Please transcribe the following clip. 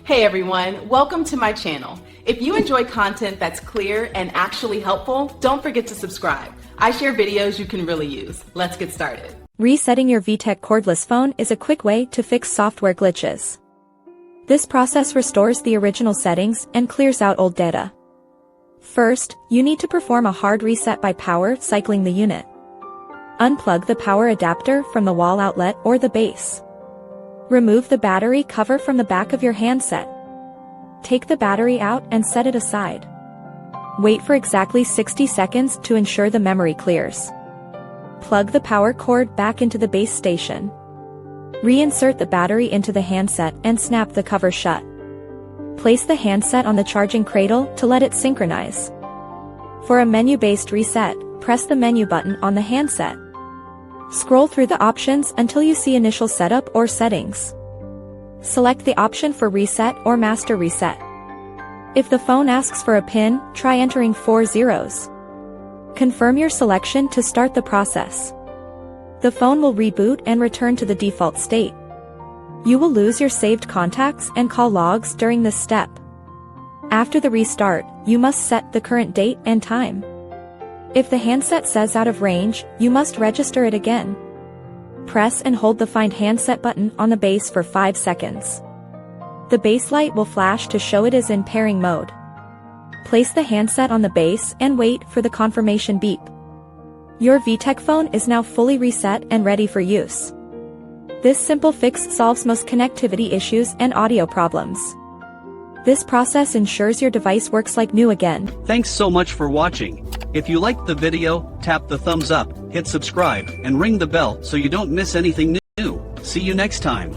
Hey everyone, welcome to my channel. If you enjoy content that's clear and actually helpful, don't forget to subscribe. I share videos you can really use. Let's get started. Resetting your VTech Cordless phone is a quick way to fix software glitches. This process restores the original settings and clears out old data. First, you need to perform a hard reset by power cycling the unit. Unplug the power adapter from the wall outlet or the base. Remove the battery cover from the back of your handset. Take the battery out and set it aside. Wait for exactly 60 seconds to ensure the memory clears. Plug the power cord back into the base station. Reinsert the battery into the handset and snap the cover shut. Place the handset on the charging cradle to let it synchronize. For a menu-based reset, press the menu button on the handset. Scroll through the options until you see Initial Setup or Settings. Select the option for Reset or Master Reset. If the phone asks for a PIN, try entering 4 zeros. Confirm your selection to start the process. The phone will reboot and return to the default state. You will lose your saved contacts and call logs during this step. After the restart, you must set the current date and time. If the handset says out of range, you must register it again. Press and hold the Find Handset button on the base for 5 seconds. The base light will flash to show it is in pairing mode. Place the handset on the base and wait for the confirmation beep. Your VTech phone is now fully reset and ready for use. This simple fix solves most connectivity issues and audio problems. This process ensures your device works like new again. Thanks so much for watching. If you liked the video, tap the thumbs up, hit subscribe, and ring the bell so you don't miss anything new. See you next time.